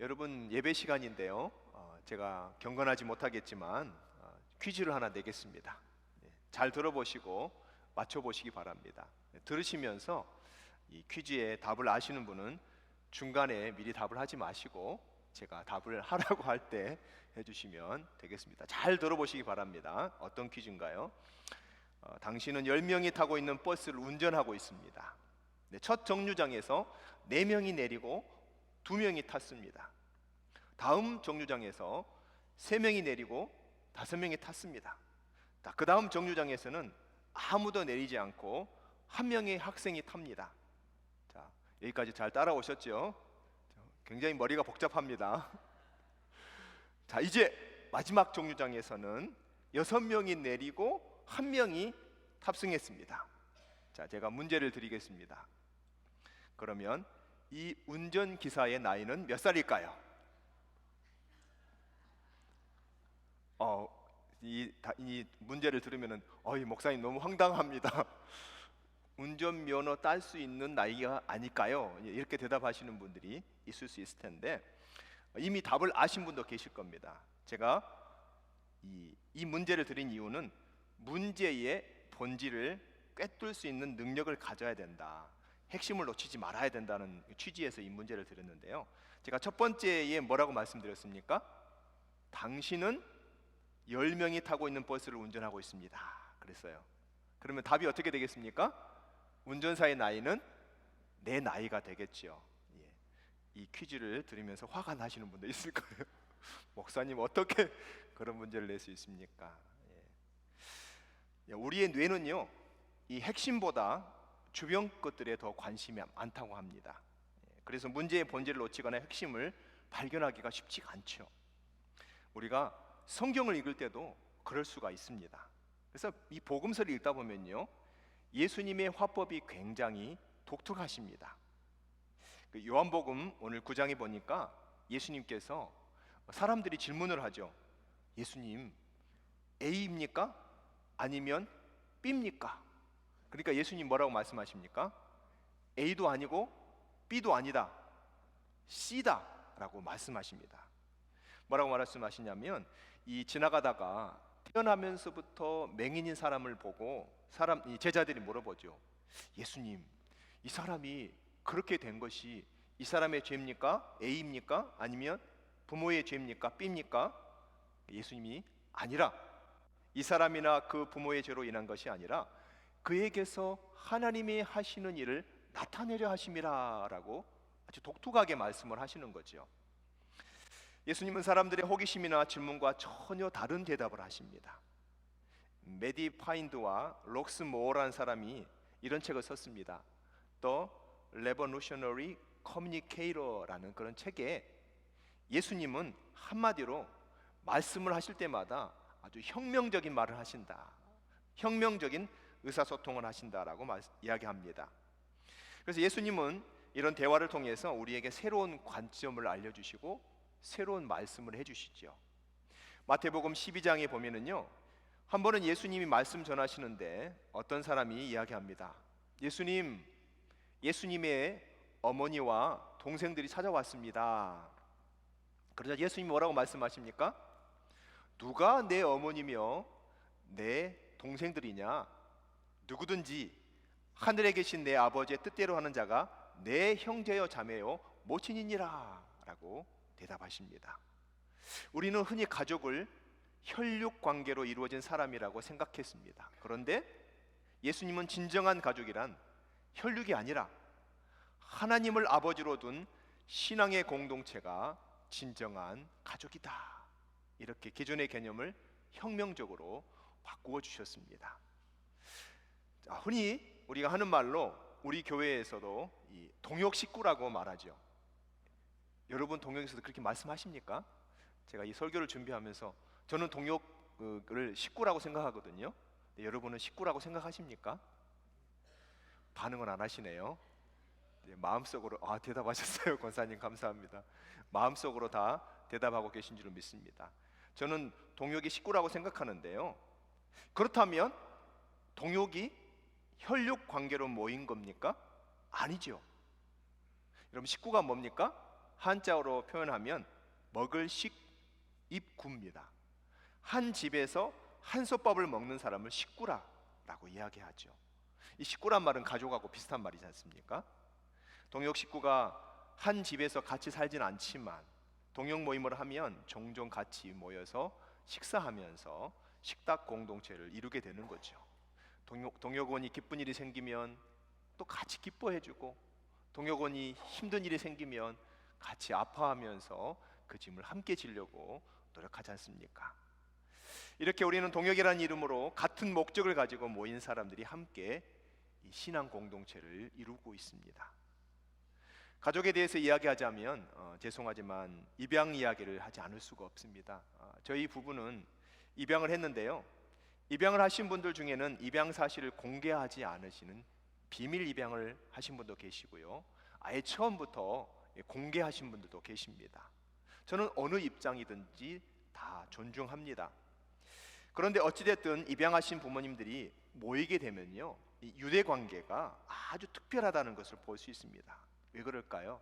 여러분 예배 시간인데요. 제가 경건하지 못하겠지만 퀴즈를 하나 내겠습니다. 잘 들어보시고 맞춰보시기 바랍니다. 들으시면서 이 퀴즈의 답을 아시는 분은 중간에 미리 답을 하지 마시고 제가 답을 하라고 할 때 해주시면 되겠습니다. 잘 들어보시기 바랍니다. 어떤 퀴즈인가요? 당신은 10명이 타고 있는 버스를 운전하고 있습니다. 첫 정류장에서 4명이 내리고 2명이 탔습니다. 다음 정류장에서 3명이 내리고 5명이 탔습니다. 그 다음 정류장에서는 아무도 내리지 않고 1명의 학생이 탑니다. 자, 여기까지 잘 따라오셨죠? 굉장히 머리가 복잡합니다. 자, 이제 마지막 정류장에서는 6명이 내리고 1명이 탑승했습니다. 자, 제가 문제를 드리겠습니다. 그러면 이 운전기사의 나이는 몇 살일까요? 이 문제를 들으면 이 목사님 너무 황당합니다. 운전면허 딸 수 있는 나이가 아닐까요? 이렇게 대답하시는 분들이 있을 수 있을 텐데 이미 답을 아신 분도 계실 겁니다. 제가 이 문제를 드린 이유는 문제의 본질을 꿰뚫을 수 있는 능력을 가져야 된다, 핵심을 놓치지 말아야 된다는 취지에서 이 문제를 드렸는데요. 제가 첫 번째에 뭐라고 말씀드렸습니까? 당신은 10명이 타고 있는 버스를 운전하고 있습니다 그랬어요. 그러면 답이 어떻게 되겠습니까? 운전사의 나이는 내 나이가 되겠죠. 이 퀴즈를 들으면서 화가 나시는 분도 있을 거예요. 목사님 어떻게 그런 문제를 낼 수 있습니까? 우리의 뇌는요, 이 핵심보다 주변 것들에 더 관심이 많다고 합니다. 그래서 문제의 본질을 놓치거나 핵심을 발견하기가 쉽지가 않죠. 우리가 성경을 읽을 때도 그럴 수가 있습니다. 그래서 이 복음서를 읽다 보면요, 예수님의 화법이 굉장히 독특하십니다. 요한복음 오늘 9장에 보니까 예수님께서 사람들이 질문을 하죠. 예수님, A입니까? 아니면 B입니까? 그러니까 예수님 뭐라고 말씀하십니까? A도 아니고 B도 아니다, C다 라고 말씀하십니다. 뭐라고 말씀하시냐면, 이 지나가다가 태어나면서부터 맹인인 사람을 보고 이 제자들이 물어보죠. 예수님, 이 사람이 그렇게 된 것이 이 사람의 죄입니까? A입니까? 아니면 부모의 죄입니까? B입니까? 예수님이 아니라, 이 사람이나 그 부모의 죄로 인한 것이 아니라 그에게서 하나님이 하시는 일을 나타내려 하심이라 라고 아주 독특하게 말씀을 하시는 거죠. 예수님은 사람들의 호기심이나 질문과 전혀 다른 대답을 하십니다. 메디 파인드와 록스 모어라는 사람이 이런 책을 썼습니다. The Revolutionary Communicator라는 그런 책에 예수님은 한마디로 말씀을 하실 때마다 아주 혁명적인 말을 하신다, 혁명적인 의사소통을 하신다라고 이야기합니다. 그래서 예수님은 이런 대화를 통해서 우리에게 새로운 관점을 알려주시고 새로운 말씀을 해주시죠. 마태복음 12장에 보면은요, 한 번은 예수님이 말씀 전하시는데 어떤 사람이 이야기합니다. 예수님, 예수님의 어머니와 동생들이 찾아왔습니다. 그러자 예수님이 뭐라고 말씀하십니까? 누가 내 어머니며 내 동생들이냐? 누구든지 하늘에 계신 내 아버지의 뜻대로 하는 자가 내 형제요 자매요 모친이니라 라고 대답하십니다. 우리는 흔히 가족을 혈육 관계로 이루어진 사람이라고 생각했습니다. 그런데 예수님은 진정한 가족이란 혈육이 아니라 하나님을 아버지로 둔 신앙의 공동체가 진정한 가족이다, 이렇게 기존의 개념을 혁명적으로 바꾸어 주셨습니다. 흔히 우리가 하는 말로 우리 교회에서도 이 동역 식구라고 말하죠. 여러분 동역에서도 그렇게 말씀하십니까? 제가 이 설교를 준비하면서 저는 동역을 식구라고 생각하거든요. 여러분은 식구라고 생각하십니까? 반응은 안 하시네요. 마음속으로 대답하셨어요. 권사님 감사합니다. 마음속으로 다 대답하고 계신 줄 믿습니다. 저는 동역이 식구라고 생각하는데요, 그렇다면 동역이 혈육 관계로 모인 겁니까? 아니죠. 여러분, 식구가 뭡니까? 한자어로 표현하면 먹을 식입구입니다. 한 집에서 한솥밥을 먹는 사람을 식구라고 이야기하죠. 이 식구란 말은 가족하고 비슷한 말이지 않습니까? 동역 식구가 한 집에서 같이 살진 않지만 동역 모임을 하면 종종 같이 모여서 식사하면서 식탁 공동체를 이루게 되는 거죠. 동역원이 기쁜 일이 생기면 또 같이 기뻐해주고, 동역원이 힘든 일이 생기면 같이 아파하면서 그 짐을 함께 지려고 노력하지 않습니까? 이렇게 우리는 동역이라는 이름으로 같은 목적을 가지고 모인 사람들이 함께 이 신앙 공동체를 이루고 있습니다. 가족에 대해서 이야기하자면 죄송하지만 입양 이야기를 하지 않을 수가 없습니다. 저희 부부는 입양을 했는데요, 입양을 하신 분들 중에는 입양 사실을 공개하지 않으시는 비밀 입양을 하신 분도 계시고요, 아예 처음부터 공개하신 분들도 계십니다. 저는 어느 입장이든지 다 존중합니다. 그런데 어찌됐든 입양하신 부모님들이 모이게 되면요, 이 유대 관계가 아주 특별하다는 것을 볼 수 있습니다. 왜 그럴까요?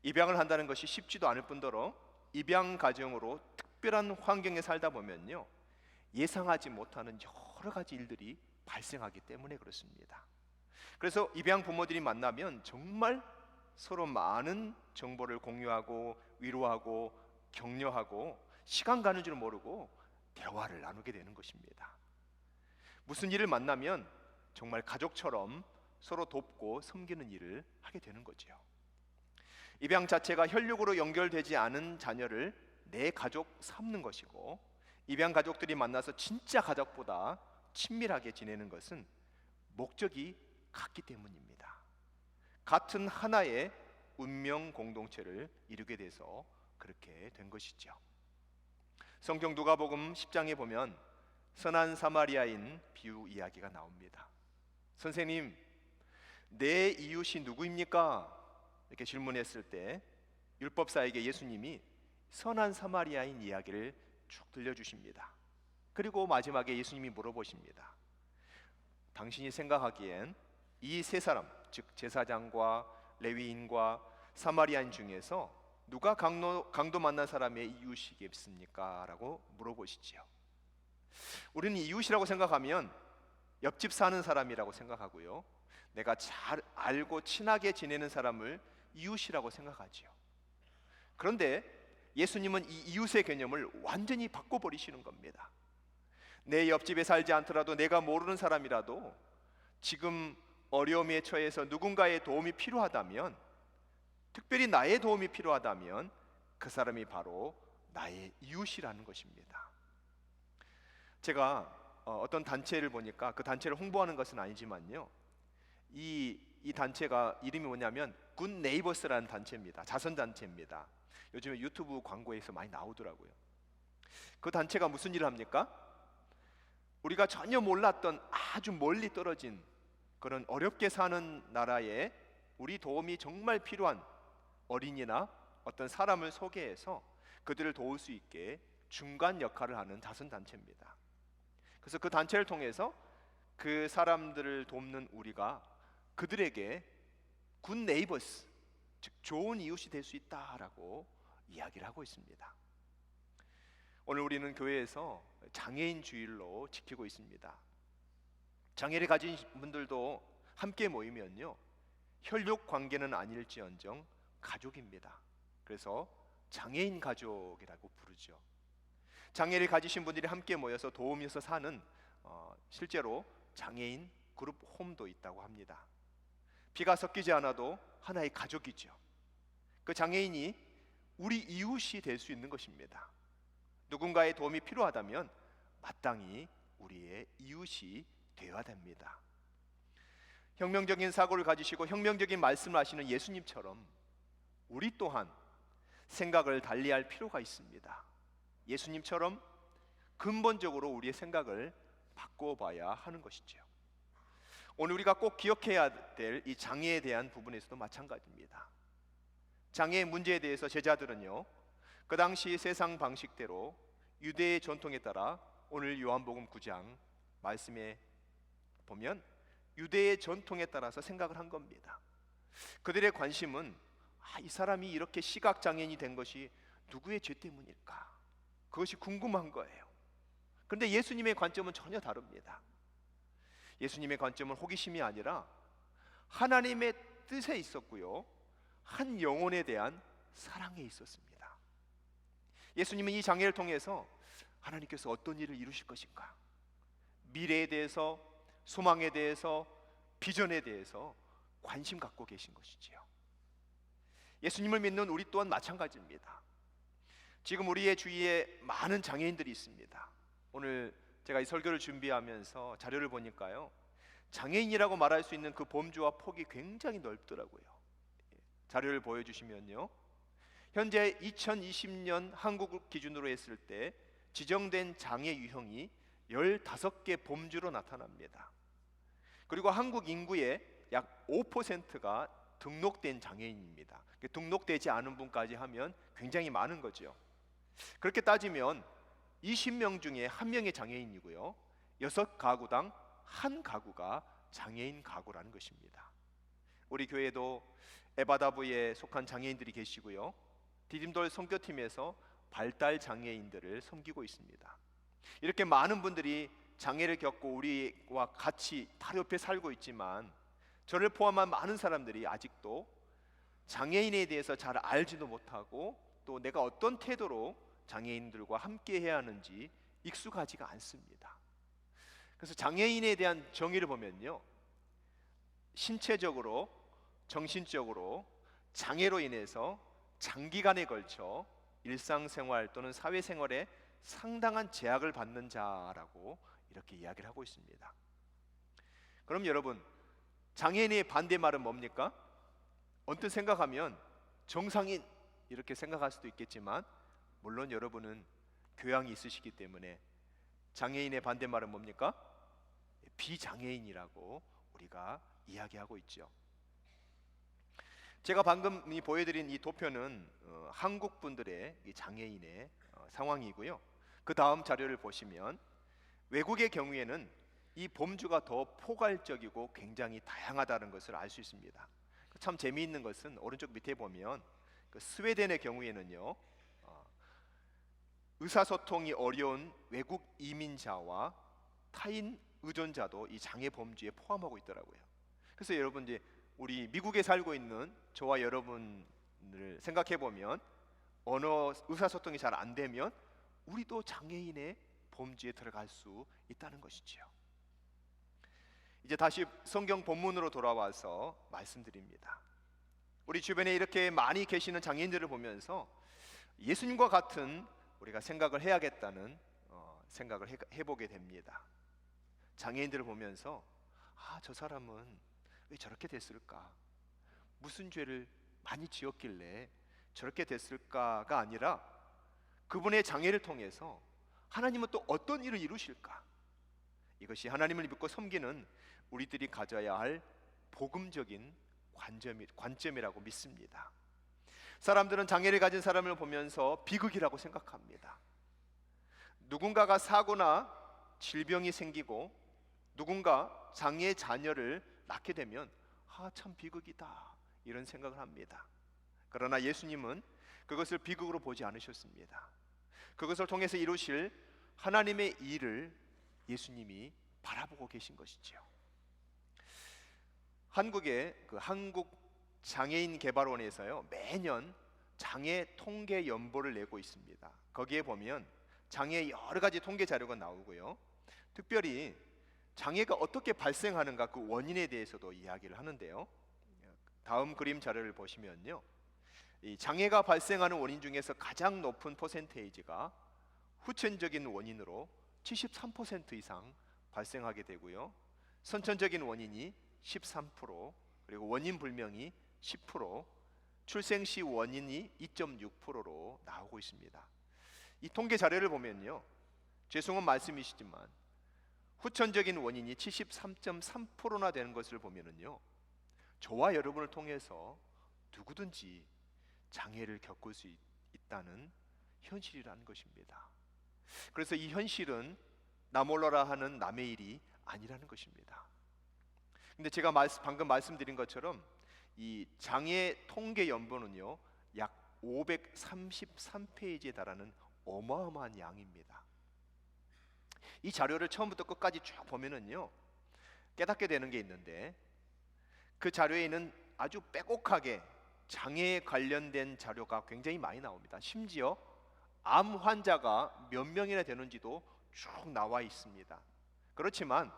입양을 한다는 것이 쉽지도 않을 뿐더러 입양 가정으로 특별한 환경에 살다 보면요, 예상하지 못하는 여러 가지 일들이 발생하기 때문에 그렇습니다. 그래서 입양 부모들이 만나면 정말 서로 많은 정보를 공유하고 위로하고 격려하고 시간 가는 줄 모르고 대화를 나누게 되는 것입니다. 무슨 일을 만나면 정말 가족처럼 서로 돕고 섬기는 일을 하게 되는 거죠. 입양 자체가 혈육으로 연결되지 않은 자녀를 내 가족 삼는 것이고, 입양 가족들이 만나서 진짜 가족보다 친밀하게 지내는 것은 목적이 같기 때문입니다. 같은 하나의 운명 공동체를 이루게 돼서 그렇게 된 것이죠. 성경 누가복음 10장에 보면 선한 사마리아인 비유 이야기가 나옵니다. 선생님, 내 이웃이 누구입니까? 이렇게 질문했을 때 율법사에게 예수님이 선한 사마리아인 이야기를 쭉 들려주십니다. 그리고 마지막에 예수님이 물어보십니다. 당신이 생각하기엔 이 세 사람, 즉 제사장과 레위인과 사마리아인 중에서 누가 강도 만난 사람의 이웃이겠습니까? 라고 물어보시지요. 우리는 이웃이라고 생각하면 옆집 사는 사람이라고 생각하고요, 내가 잘 알고 친하게 지내는 사람을 이웃이라고 생각하지요. 그런데 예수님은 이 이웃의 개념을 완전히 바꿔버리시는 겁니다. 내 옆집에 살지 않더라도 내가 모르는 사람이라도 지금 어려움에 처해서 누군가의 도움이 필요하다면, 특별히 나의 도움이 필요하다면 그 사람이 바로 나의 이웃이라는 것입니다. 제가 어떤 단체를 보니까 그 단체를 홍보하는 것은 아니지만요, 이 단체가 이름이 뭐냐면 굿 네이버스라는 단체입니다. 자선 단체입니다. 요즘에 유튜브 광고에서 많이 나오더라고요. 그 단체가 무슨 일을 합니까? 우리가 전혀 몰랐던 아주 멀리 떨어진 그런 어렵게 사는 나라에 우리 도움이 정말 필요한 어린이나 어떤 사람을 소개해서 그들을 도울 수 있게 중간 역할을 하는 자선 단체입니다. 그래서 그 단체를 통해서 그 사람들을 돕는 우리가 그들에게 굿 네이버스, 즉 좋은 이웃이 될 수 있다라고 이야기를 하고 있습니다. 오늘 우리는 교회에서 장애인 주일로 지키고 있습니다. 장애를 가진 분들도 함께 모이면요, 혈육 관계는 아닐지언정 가족입니다. 그래서 장애인 가족이라고 부르죠. 장애를 가지신 분들이 함께 모여서 도우면서 사는 실제로 장애인 그룹 홈도 있다고 합니다. 피가 섞이지 않아도 하나의 가족이죠. 그 장애인이 우리 이웃이 될 수 있는 것입니다. 누군가의 도움이 필요하다면 마땅히 우리의 이웃이 되어야 됩니다. 혁명적인 사고를 가지시고 혁명적인 말씀을 하시는 예수님처럼 우리 또한 생각을 달리할 필요가 있습니다. 예수님처럼 근본적으로 우리의 생각을 바꿔봐야 하는 것이죠. 오늘 우리가 꼭 기억해야 될 이 장애에 대한 부분에서도 마찬가지입니다. 장애의 문제에 대해서 제자들은요, 그 당시 세상 방식대로 유대의 전통에 따라 오늘 요한복음 9장 말씀에 보면 유대의 전통에 따라서 생각을 한 겁니다. 그들의 관심은 이 사람이 이렇게 시각장애인이 된 것이 누구의 죄 때문일까? 그것이 궁금한 거예요. 그런데 예수님의 관점은 전혀 다릅니다. 예수님의 관점은 호기심이 아니라 하나님의 뜻에 있었고요, 한 영혼에 대한 사랑에 있었습니다. 예수님은 이 장애를 통해서 하나님께서 어떤 일을 이루실 것인가, 미래에 대해서, 소망에 대해서, 비전에 대해서 관심 갖고 계신 것이지요. 예수님을 믿는 우리 또한 마찬가지입니다. 지금 우리의 주위에 많은 장애인들이 있습니다. 오늘 제가 이 설교를 준비하면서 자료를 보니까요, 장애인이라고 말할 수 있는 그 범주와 폭이 굉장히 넓더라고요. 자료를 보여주시면요, 현재 2020년 한국 기준으로 했을 때 지정된 장애 유형이 15개 범주로 나타납니다. 그리고 한국 인구의 약 5%가 등록된 장애인입니다. 등록되지 않은 분까지 하면 굉장히 많은 거죠. 그렇게 따지면 20명 중에 1명의 장애인이고요, 6가구당 1가구가 장애인 가구라는 것입니다. 우리 교회도 에바다부에 속한 장애인들이 계시고요, 디딤돌 선교팀에서 발달 장애인들을 섬기고 있습니다. 이렇게 많은 분들이 장애를 겪고 우리와 같이 바로 옆에 살고 있지만, 저를 포함한 많은 사람들이 아직도 장애인에 대해서 잘 알지도 못하고, 또 내가 어떤 태도로 장애인들과 함께 해야 하는지 익숙하지가 않습니다. 그래서 장애인에 대한 정의를 보면요, 신체적으로, 정신적으로 장애로 인해서 장기간에 걸쳐 일상생활 또는 사회생활에 상당한 제약을 받는 자라고 이렇게 이야기를 하고 있습니다. 그럼 여러분, 장애인의 반대말은 뭡니까? 언뜻 생각하면 정상인 이렇게 생각할 수도 있겠지만, 물론 여러분은 교양이 있으시기 때문에 장애인의 반대말은 뭡니까? 비장애인이라고 우리가 이야기하고 있죠. 제가 방금 보여드린 이 도표는 한국 분들의 이 장애인의 상황이고요, 그 다음 자료를 보시면 외국의 경우에는 이 범주가 더 포괄적이고 굉장히 다양하다는 것을 알 수 있습니다. 참 재미있는 것은 오른쪽 밑에 보면 스웨덴의 경우에는요, 의사소통이 어려운 외국 이민자와 타인 의존자도 이 장애 범주에 포함하고 있더라고요. 그래서 여러분, 이제 우리 미국에 살고 있는 저와 여러분을 생각해 보면 언어 의사소통이 잘 안 되면 우리도 장애인의 범주에 들어갈 수 있다는 것이지요. 이제 다시 성경 본문으로 돌아와서 말씀드립니다. 우리 주변에 이렇게 많이 계시는 장애인들을 보면서 예수님과 같은 우리가 생각을 해야겠다는 생각을 해보게 됩니다. 장애인들을 보면서 저 사람은 왜 저렇게 됐을까? 무슨 죄를 많이 지었길래 저렇게 됐을까가 아니라, 그분의 장애를 통해서 하나님은 또 어떤 일을 이루실까? 이것이 하나님을 믿고 섬기는 우리들이 가져야 할 복음적인 관점이라고 믿습니다. 사람들은 장애를 가진 사람을 보면서 비극이라고 생각합니다. 누군가가 사고나 질병이 생기고 누군가 장애 자녀를 낳게 되면 참 비극이다, 이런 생각을 합니다. 그러나 예수님은 그것을 비극으로 보지 않으셨습니다. 그것을 통해서 이루실 하나님의 일을 예수님이 바라보고 계신 것이지요. 한국의 한국 장애인 개발원에서요, 매년 장애 통계 연보를 내고 있습니다. 거기에 보면 장애의 여러 가지 통계 자료가 나오고요, 특별히 장애가 어떻게 발생하는가 그 원인에 대해서도 이야기를 하는데요, 다음 그림 자료를 보시면요, 이 장애가 발생하는 원인 중에서 가장 높은 퍼센테이지가 후천적인 원인으로 73% 이상 발생하게 되고요, 선천적인 원인이 13%, 그리고 원인 불명이 10%, 출생 시 원인이 2.6%로 나오고 있습니다. 이 통계 자료를 보면요, 죄송한 말씀이시지만 후천적인 원인이 73.3%나 되는 것을 보면은요, 저와 여러분을 통해서 누구든지 장애를 겪을 수 있다는 현실이라는 것입니다. 그래서 이 현실은 나 몰라라 하는 남의 일이 아니라는 것입니다. 근데 제가 방금 말씀드린 것처럼 이 장애 통계 연보는요 약 533페이지에 달하는 어마어마한 양입니다. 이 자료를 처음부터 끝까지 쭉 보면은요 깨닫게 되는 게 있는데, 그 자료에는 아주 빼곡하게 장애에 관련된 자료가 굉장히 많이 나옵니다. 심지어 암 환자가 몇 명이나 되는지도 쭉 나와 있습니다. 그렇지만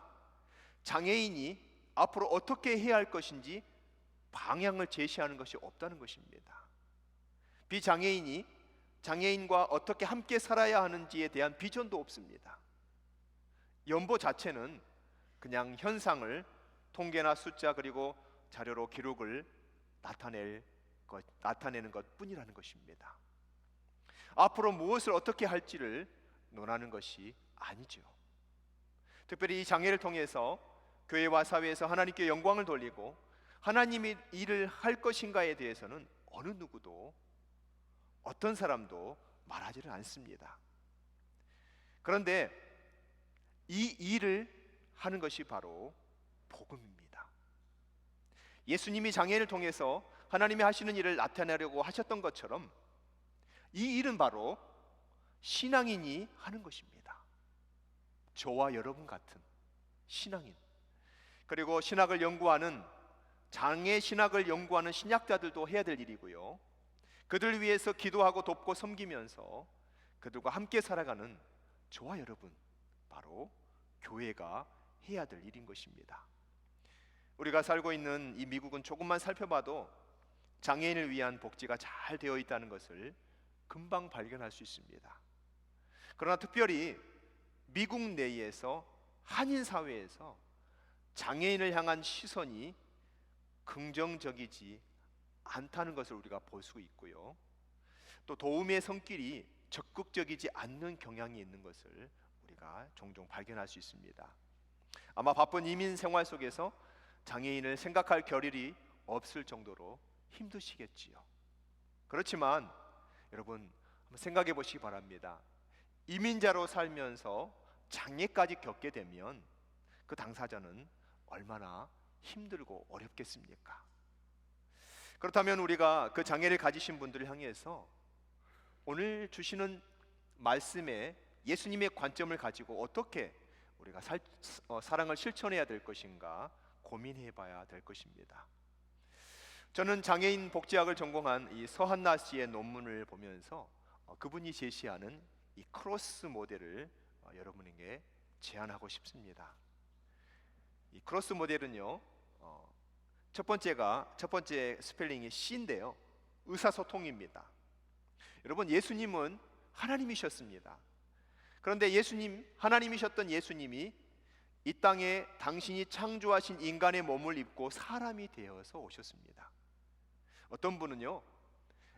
장애인이 앞으로 어떻게 해야 할 것인지 방향을 제시하는 것이 없다는 것입니다. 비장애인이 장애인과 어떻게 함께 살아야 하는지에 대한 비전도 없습니다. 연보 자체는 그냥 현상을 통계나 숫자 그리고 자료로 기록을 나타내는 것뿐이라는 것입니다. 앞으로 무엇을 어떻게 할지를 논하는 것이 아니죠. 특별히 이 장애를 통해서 교회와 사회에서 하나님께 영광을 돌리고 하나님이 일을 할 것인가에 대해서는 어느 누구도, 어떤 사람도 말하지를 않습니다. 그런데 이 일을 하는 것이 바로 복음입니다. 예수님이 장애를 통해서 하나님이 하시는 일을 나타내려고 하셨던 것처럼 이 일은 바로 신앙인이 하는 것입니다. 저와 여러분 같은 신앙인, 그리고 신학을 연구하는, 장애 신학을 연구하는 신학자들도 해야 될 일이고요, 그들 위해서 기도하고 돕고 섬기면서 그들과 함께 살아가는 저와 여러분, 바로 교회가 해야 될 일인 것입니다. 우리가 살고 있는 이 미국은 조금만 살펴봐도 장애인을 위한 복지가 잘 되어 있다는 것을 금방 발견할 수 있습니다. 그러나 특별히 미국 내에서, 한인 사회에서 장애인을 향한 시선이 긍정적이지 않다는 것을 우리가 볼 수 있고요, 또 도움의 손길이 적극적이지 않는 경향이 있는 것을 우리가 종종 발견할 수 있습니다. 아마 바쁜 이민 생활 속에서 장애인을 생각할 겨를이 없을 정도로 힘드시겠지요. 그렇지만 여러분 한번 생각해 보시기 바랍니다. 이민자로 살면서 장애까지 겪게 되면 그 당사자는 얼마나 힘들고 어렵겠습니까? 그렇다면 우리가 그 장애를 가지신 분들을 향해서 오늘 주시는 말씀에 예수님의 관점을 가지고 어떻게 우리가 사랑을 실천해야 될 것인가 고민해 봐야 될 것입니다. 저는 장애인 복지학을 전공한 이 서한나 씨의 논문을 보면서 그분이 제시하는 이 크로스 모델을 여러분에게 제안하고 싶습니다. 이 크로스 모델은요, 첫 번째 스펠링이 C인데요, 의사소통입니다. 여러분, 예수님은 하나님이셨습니다. 그런데 하나님이셨던 예수님이 이 땅에 당신이 창조하신 인간의 몸을 입고 사람이 되어서 오셨습니다. 어떤 분은요,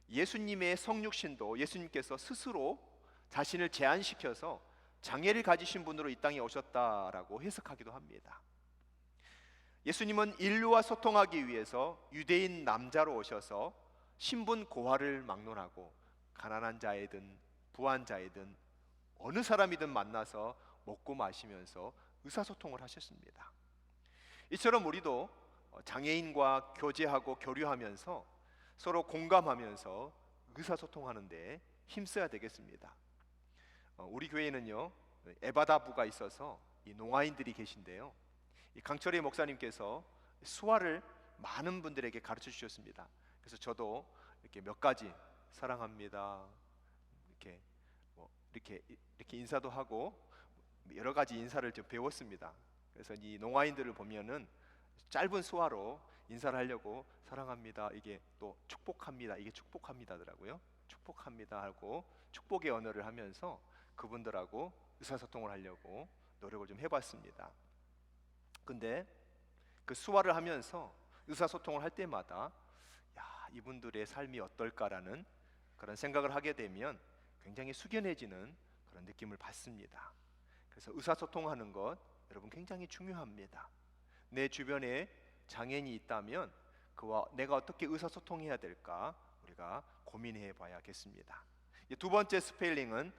예수님의 성육신도 예수님께서 스스로 자신을 제한시켜서 장애를 가지신 분으로 이 땅에 오셨다라고 해석하기도 합니다. 예수님은 인류와 소통하기 위해서 유대인 남자로 오셔서 신분 고하를 막론하고 가난한 자이든 부한 자이든 어느 사람이든 만나서 먹고 마시면서 의사소통을 하셨습니다. 이처럼 우리도 장애인과 교제하고 교류하면서 서로 공감하면서 의사소통하는 데 힘써야 되겠습니다. 우리 교회에는요, 에바다부가 있어서 이 농아인들이 계신데요, 이 강철희 목사님께서 수화를 많은 분들에게 가르쳐 주셨습니다. 그래서 저도 이렇게 몇 가지 사랑합니다, 이렇게 인사도 하고 여러 가지 인사를 좀 배웠습니다. 그래서 이 농아인들을 보면은 짧은 수화로 인사를 하려고 사랑합니다, 이게 또 축복합니다, 이게 축복합니다더라고요. 축복합니다 하고 축복의 언어를 하면서 그분들하고 의사소통을 하려고 노력을 좀 해봤습니다. 근데 그 수화를 하면서 의사소통을 할 때마다 이분들의 삶이 어떨까라는 그런 생각을 하게 되면 굉장히 숙연해지는 그런 느낌을 받습니다. 그래서 의사소통하는 것 여러분 굉장히 중요합니다. 내 주변에 장애인이 있다면 그와 내가 어떻게 의사소통해야 될까 우리가 고민해 봐야겠습니다. 두 번째 스펠링은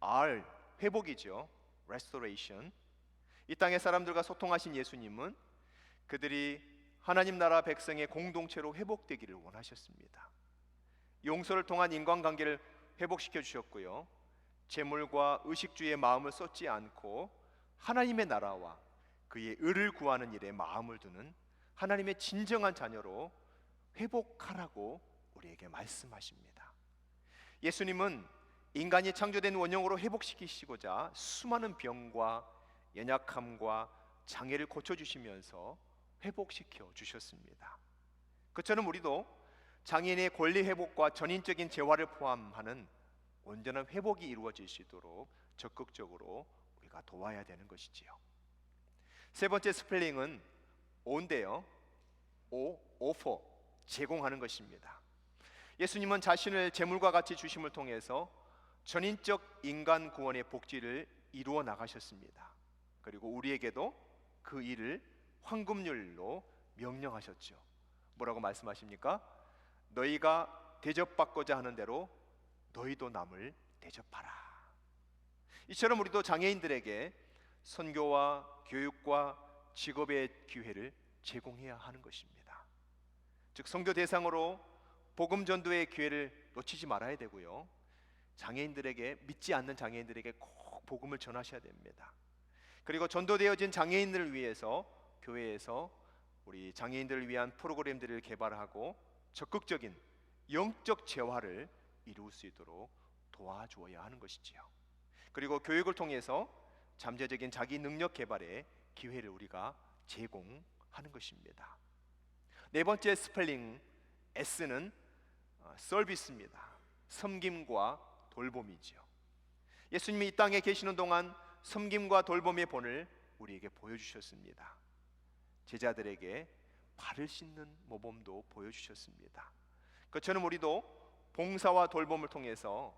R, 회복이죠. Restoration. 이 땅의 사람들과 소통하신 예수님은 그들이 하나님 나라 백성의 공동체로 회복되기를 원하셨습니다. 용서를 통한 인간관계를 회복시켜 주셨고요, 재물과 의식주의 마음을 쏟지 않고 하나님의 나라와 그의 의를 구하는 일에 마음을 두는 하나님의 진정한 자녀로 회복하라고 우리에게 말씀하십니다. 예수님은 인간이 창조된 원형으로 회복시키시고자 수많은 병과 연약함과 장애를 고쳐주시면서 회복시켜 주셨습니다. 그처럼 우리도 장애인의 권리 회복과 전인적인 재활을 포함하는 온전한 회복이 이루어질 수 있도록 적극적으로 우리가 도와야 되는 것이지요. 세 번째 스펠링은 오인데요, offer, 제공하는 것입니다. 예수님은 자신을 제물과 같이 주심을 통해서 전인적 인간 구원의 복지를 이루어 나가셨습니다. 그리고 우리에게도 그 일을 황금률로 명령하셨죠. 뭐라고 말씀하십니까? 너희가 대접받고자 하는 대로 너희도 남을 대접하라. 이처럼 우리도 장애인들에게 선교와 교육과 직업의 기회를 제공해야 하는 것입니다. 즉 선교 대상으로 복음 전도의 기회를 놓치지 말아야 되고요, 장애인들에게, 믿지 않는 장애인들에게 꼭 복음을 전하셔야 됩니다. 그리고 전도되어진 장애인들을 위해서 교회에서 우리 장애인들을 위한 프로그램들을 개발하고 적극적인 영적 재활을 이룰 수 있도록 도와주어야 하는 것이지요. 그리고 교육을 통해서 잠재적인 자기 능력 개발의 기회를 우리가 제공하는 것입니다. 네 번째 스펠링 S는 서비스입니다. 섬김과 돌봄이지요. 예수님이 이 땅에 계시는 동안 섬김과 돌봄의 본을 우리에게 보여주셨습니다. 제자들에게 발을 씻는 모범도 보여주셨습니다. 그처럼 우리도 봉사와 돌봄을 통해서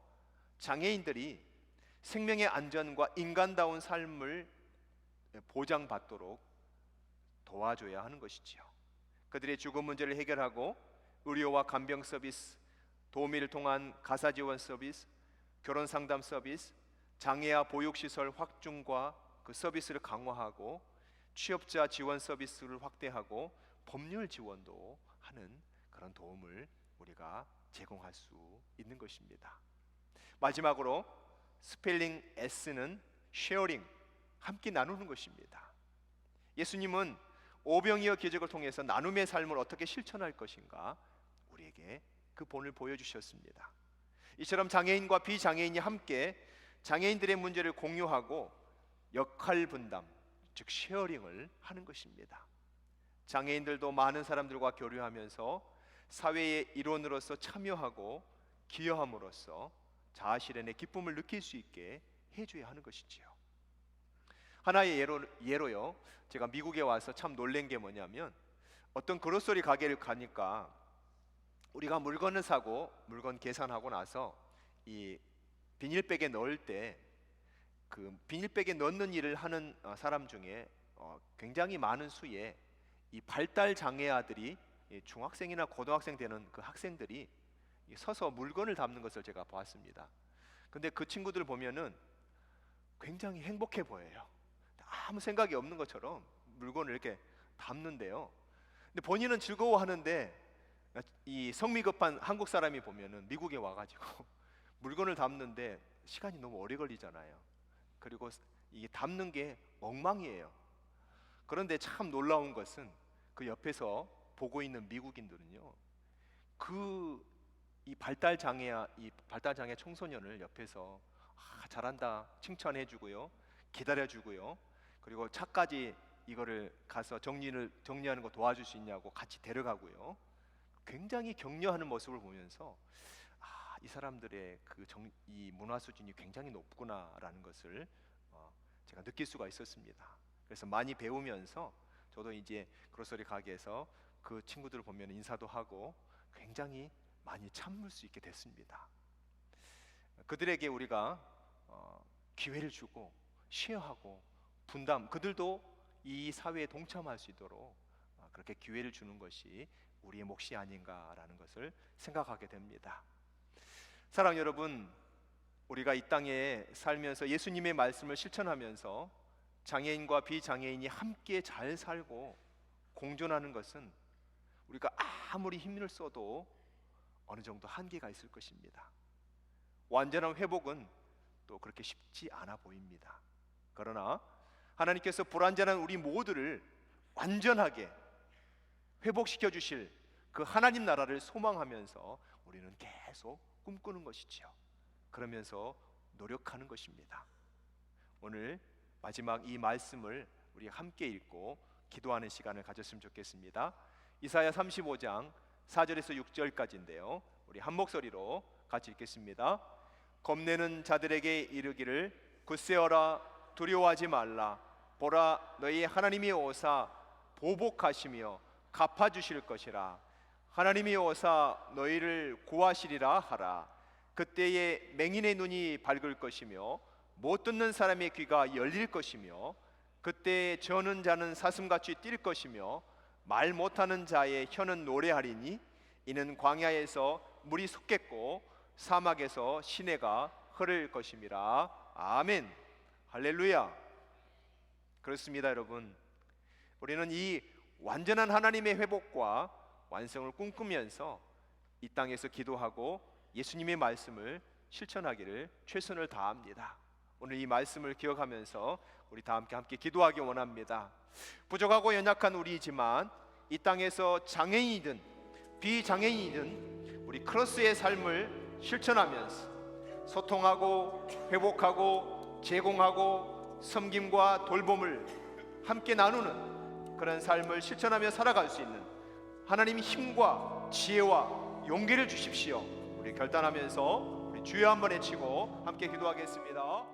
장애인들이 생명의 안전과 인간다운 삶을 보장받도록 도와줘야 하는 것이지요. 그들의 주거 문제를 해결하고 의료와 간병 서비스, 도우미를 통한 가사 지원 서비스, 결혼 상담 서비스, 장애아 보육시설 확충과 그 서비스를 강화하고 취업자 지원 서비스를 확대하고 법률 지원도 하는 그런 도움을 우리가 제공할 수 있는 것입니다. 마지막으로 스펠링 S는 쉐어링, 함께 나누는 것입니다. 예수님은 오병이어 기적을 통해서 나눔의 삶을 어떻게 실천할 것인가 우리에게 그 본을 보여주셨습니다. 이처럼 장애인과 비장애인이 함께 장애인들의 문제를 공유하고 역할 분담, 즉 쉐어링을 하는 것입니다. 장애인들도 많은 사람들과 교류하면서 사회의 일원으로서 참여하고 기여함으로써 자아실현의 기쁨을 느낄 수 있게 해줘야 하는 것이지요. 하나의 예로요, 제가 미국에 와서 참 놀란 게 뭐냐면, 어떤 그로서리 가게를 가니까 우리가 물건을 사고 물건 계산하고 나서 이 비닐백에 넣을 때 그 비닐백에 넣는 일을 하는 사람 중에 굉장히 많은 수의 이 발달 장애아들이, 중학생이나 고등학생 되는 그 학생들이 서서 물건을 담는 것을 제가 보았습니다. 근데 그 친구들 보면은 굉장히 행복해 보여요. 아무 생각이 없는 것처럼 물건을 이렇게 담는데요. 근데 본인은 즐거워하는데 이 성미 급한 한국 사람이 보면은 미국에 와가지고 물건을 담는데 시간이 너무 오래 걸리잖아요. 그리고 이게 담는 게 엉망이에요. 그런데 참 놀라운 것은 그 옆에서 보고 있는 미국인들은요, 이 발달 장애 청소년을 옆에서 잘한다 칭찬해주고요, 기다려주고요, 그리고 차까지 이거를 가서 정리하는 거 도와줄 수 있냐고 같이 데려가고요, 굉장히 격려하는 모습을 보면서 이 사람들의 이 문화 수준이 굉장히 높구나라는 것을 제가 느낄 수가 있었습니다. 그래서 많이 배우면서 저도 이제 그로서리 가게에서 그 친구들을 보면 인사도 하고 굉장히 많이 참을 수 있게 됐습니다. 그들에게 우리가 기회를 주고 쉐어하고 분담, 그들도 이 사회에 동참할 수 있도록 그렇게 기회를 주는 것이 우리의 몫이 아닌가라는 것을 생각하게 됩니다. 사랑하는 여러분, 우리가 이 땅에 살면서 예수님의 말씀을 실천하면서 장애인과 비장애인이 함께 잘 살고 공존하는 것은 우리가 아무리 힘을 써도 어느 정도 한계가 있을 것입니다. 완전한 회복은 또 그렇게 쉽지 않아 보입니다. 그러나 하나님께서 불완전한 우리 모두를 완전하게 회복시켜 주실 그 하나님 나라를 소망하면서 우리는 계속 꿈꾸는 것이지요. 그러면서 노력하는 것입니다. 오늘 마지막 이 말씀을 우리 함께 읽고 기도하는 시간을 가졌으면 좋겠습니다. 이사야 35장 4절에서 6절까지인데요. 우리 한 목소리로 같이 읽겠습니다. 겁내는 자들에게 이르기를 굳세어라, 두려워하지 말라. 보라, 너희 하나님이 오사 보복하시며 갚아주실 것이라. 하나님이 오사 너희를 구하시리라 하라. 그때에 맹인의 눈이 밝을 것이며 못 듣는 사람의 귀가 열릴 것이며 그때에 저는 자는 사슴같이 뛸 것이며 말 못하는 자의 혀는 노래하리니 이는 광야에서 물이 솟겠고 사막에서 시내가 흐를 것임이라. 아멘. 할렐루야. 그렇습니다, 여러분. 우리는 이 완전한 하나님의 회복과 완성을 꿈꾸면서 이 땅에서 기도하고 예수님의 말씀을 실천하기를 최선을 다합니다. 오늘 이 말씀을 기억하면서 우리 다 함께 기도하기 원합니다. 부족하고 연약한 우리이지만 이 땅에서 장애인이든 비장애인이든 우리 크로스의 삶을 실천하면서 소통하고 회복하고 제공하고 섬김과 돌봄을 함께 나누는 그런 삶을 실천하며 살아갈 수 있는 하나님의 힘과 지혜와 용기를 주십시오. 우리 결단하면서 우리 주여 한번 외치고 함께 기도하겠습니다.